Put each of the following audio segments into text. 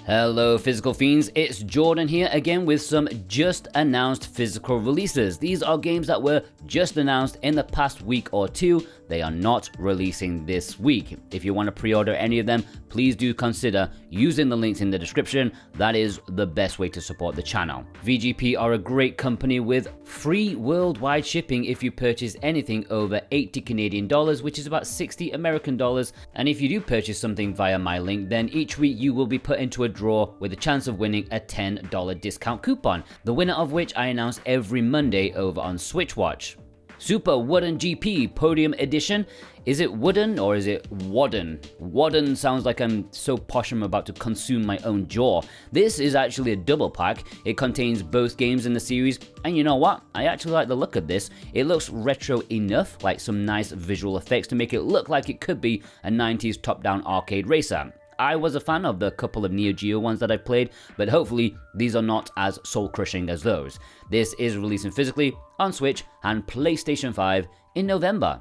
Hello Physical Fiends, it's Jordan here again with some just announced physical releases. These are games that were just announced in the past week or two. They are not releasing this week. If you want to pre-order any of them, please do consider using the links in the description. That is the best way to support the channel. VGP are a great company with free worldwide shipping if you purchase anything over 80 Canadian dollars, which is about 60 American dollars. And if you do purchase something via my link, then each week you will be put into a draw with a chance of winning a $10 discount coupon, the winner of which I announce every Monday over on Switchwatch. Super Woden GP Podium Edition. Is it Woden or is it Woden? Woden sounds like I'm so posh I'm about to consume my own jaw. This is actually a double pack. It contains both games in the series, and you know what? I actually like the look of this. It looks retro enough, like some nice visual effects to make it look like it could be a 90s top-down arcade racer. I was a fan of the couple of Neo Geo ones that I've played, but hopefully these are not as soul-crushing as those. This is releasing physically on Switch and PlayStation 5 in November.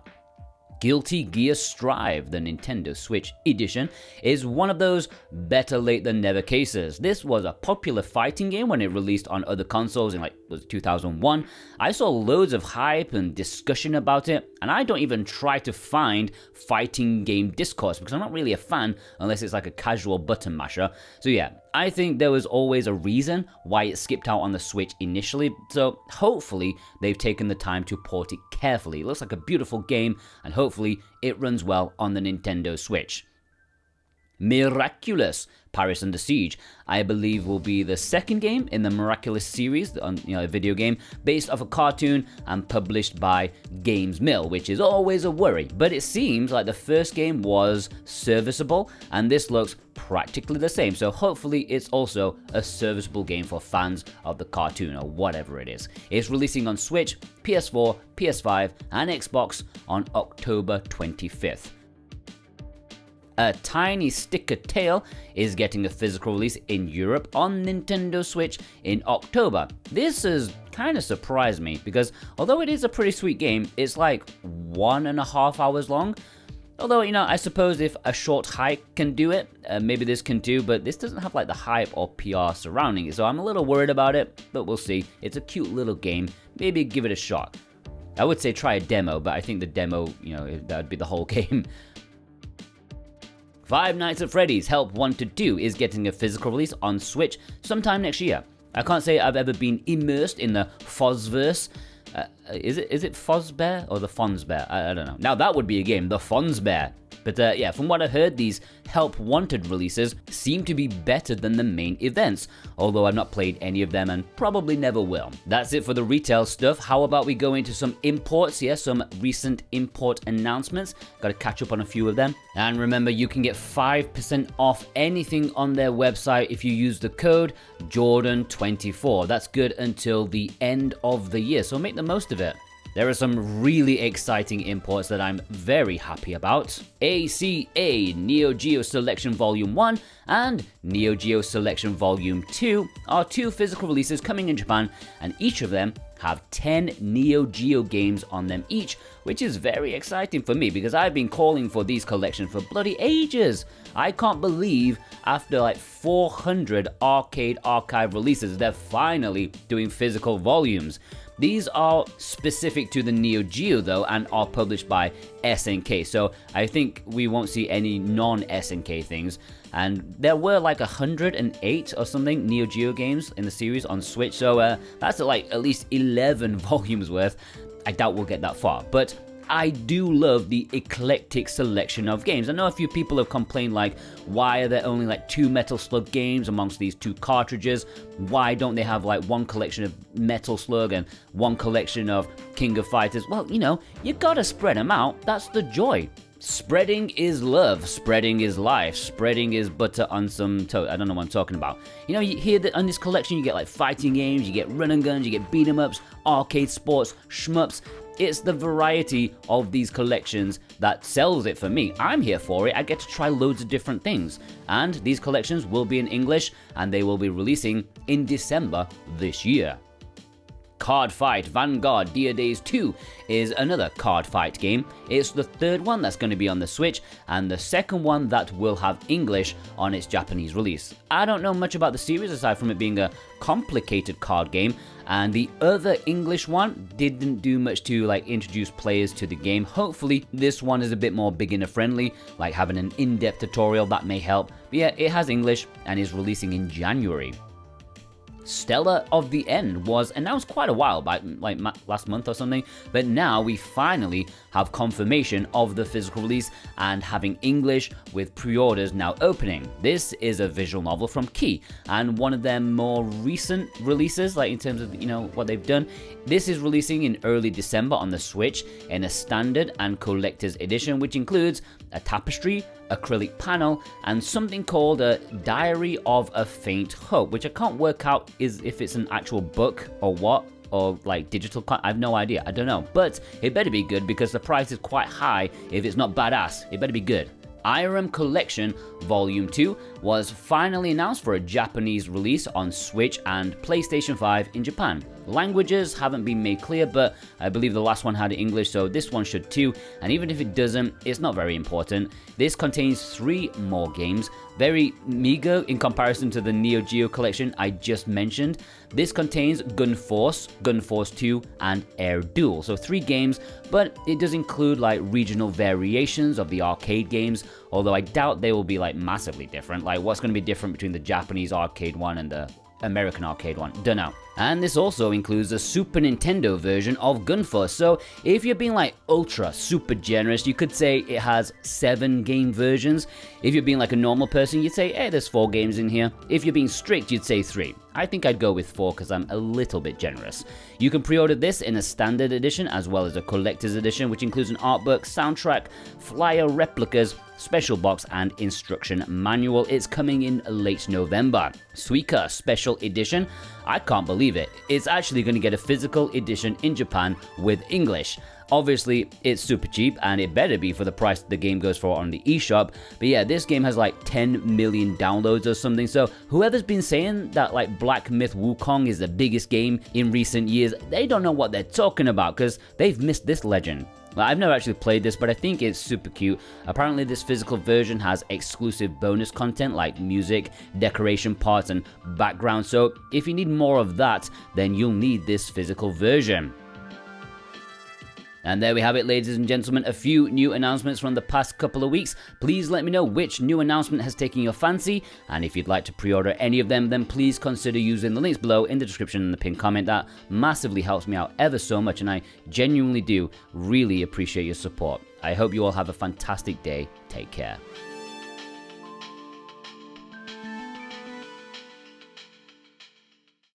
Guilty Gear Strive, the Nintendo Switch edition, is one of those better late than never cases. This was a popular fighting game when it released on other consoles in was 2001. I saw loads of hype and discussion about it, and I don't even try to find fighting game discourse because I'm not really a fan unless it's like a casual button masher. So yeah, I think there was always a reason why it skipped out on the Switch initially, so hopefully they've taken the time to port it carefully. It looks like a beautiful game, and hopefully it runs well on the Nintendo Switch. Miraculous, Paris Under Siege, I believe will be the second game in the Miraculous series, a video game based off a cartoon and published by Games Mill, which is always a worry. But it seems like the first game was serviceable, and this looks practically the same. So hopefully it's also a serviceable game for fans of the cartoon or whatever it is. It's releasing on Switch, PS4, PS5, and Xbox on October 25th. A Tiny Sticker Tale is getting a physical release in Europe on Nintendo Switch in October. This has kind of surprised me because although it is a pretty sweet game, it's like 1.5 hours long. Although, I suppose if a short hike can do it, maybe this can too, but this doesn't have like the hype or PR surrounding it, so I'm a little worried about it, but we'll see. It's a cute little game. Maybe give it a shot. I would say try a demo, but I think the demo, that would be the whole game. Five Nights at Freddy's Help Wanted 2 is getting a physical release on Switch sometime next year. I can't say I've ever been immersed in the Fozverse. Is it Fozbear or the Fonzbear? I don't know. Now that would be a game, the Fonzbear. But yeah, from what I heard, these Help Wanted releases seem to be better than the main events, although I've not played any of them and probably never will. That's it for the retail stuff. How about we go into some imports here, some recent import announcements. Got to catch up on a few of them. And remember, you can get 5% off anything on their website if you use the code Jordan24. That's good until the end of the year, so make the most of it. There are some really exciting imports that I'm very happy about. ACA NEOGEO Selection Volume 1 and NEOGEO Selection Volume 2 are two physical releases coming in Japan, and each of them have 10 Neo Geo games on them each, which is very exciting for me because I've been calling for these collections for bloody ages. I can't believe after like 400 arcade archive releases, they're finally doing physical volumes. These are specific to the Neo Geo though and are published by SNK, so I think we won't see any non-SNK things. And there were like 108 or something Neo Geo games in the series on Switch, so that's like at least 11 volumes worth. I doubt we'll get that far, but I do love the eclectic selection of games. I know a few people have complained like, why are there only like 2 Metal Slug games amongst these 2 cartridges? Why don't they have like one collection of Metal Slug and one collection of King of Fighters? Well, you gotta spread them out. That's the joy. Spreading is love, spreading is life, spreading is butter on some toast. I don't know what I'm talking about. You hear that on this collection you get like fighting games, you get run and guns, you get beat 'em ups, arcade sports, shmups. It's the variety of these collections that sells it for me. I'm here for it. I get to try loads of different things. And these collections will be in English and they will be releasing in December this year. Cardfight Vanguard Dia Days 2 is another Cardfight game. It's the third one that's going to be on the Switch and the second one that will have English on its Japanese release. I don't know much about the series aside from it being a complicated card game, and the other English one didn't do much to introduce players to the game. Hopefully this one is a bit more beginner friendly, like having an in-depth tutorial that may help. But yeah, it has English and is releasing in January. Stella of the End was announced quite a while back, like last month or something, but now we finally have confirmation of the physical release and having English with pre-orders now opening. This is a visual novel from Key and one of their more recent releases, like in terms of what they've done. This is releasing in early December on the Switch in a standard and collector's edition, which includes a tapestry, acrylic panel, and something called a Diary of a Faint Hope, which I can't work out is if it's an actual book or what, or like digital. I have no idea. I don't know, but it better be good because the price is quite high. If it's not badass, it better be good. Irem Collection Volume 2 was finally announced for a Japanese release on Switch and PlayStation 5 in Japan. Languages haven't been made clear, but I believe the last one had English, so this one should too, and even if it doesn't, it's not very important. This contains 3 more games, very meager in comparison to the Neo Geo collection I just mentioned. This contains Gun Force 2, and Air Duel, so 3 games, but it does include like regional variations of the arcade games, although I doubt they will be like massively different. Like what's going to be different between the Japanese arcade one and the American arcade one? Don't know. And this also includes a Super Nintendo version of Gunforce, so if you're being like ultra super generous, you could say it has 7 game versions. If you're being like a normal person, you'd say, hey, there's 4 games in here. If you're being strict, you'd say 3. I think I'd go with 4 because I'm a little bit generous. You can pre-order this in a standard edition as well as a collector's edition, which includes an art book, soundtrack, flyer replicas, special box, and instruction manual. It's coming in late November. Suika Special Edition. I can't believe it. It's actually going to get a physical edition in Japan with English. Obviously, it's super cheap, and it better be for the price the game goes for on the eShop. But yeah, this game has like 10 million downloads or something, so whoever's been saying that like Black Myth Wukong is the biggest game in recent years, they don't know what they're talking about, because they've missed this legend. I've never actually played this, but I think it's super cute. Apparently this physical version has exclusive bonus content like music, decoration parts, and background, so if you need more of that, then you'll need this physical version. And there we have it, ladies and gentlemen, a few new announcements from the past couple of weeks. Please let me know which new announcement has taken your fancy, and if you'd like to pre-order any of them, then please consider using the links below in the description and the pinned comment. That massively helps me out ever so much, and I genuinely do really appreciate your support. I hope you all have a fantastic day. Take care.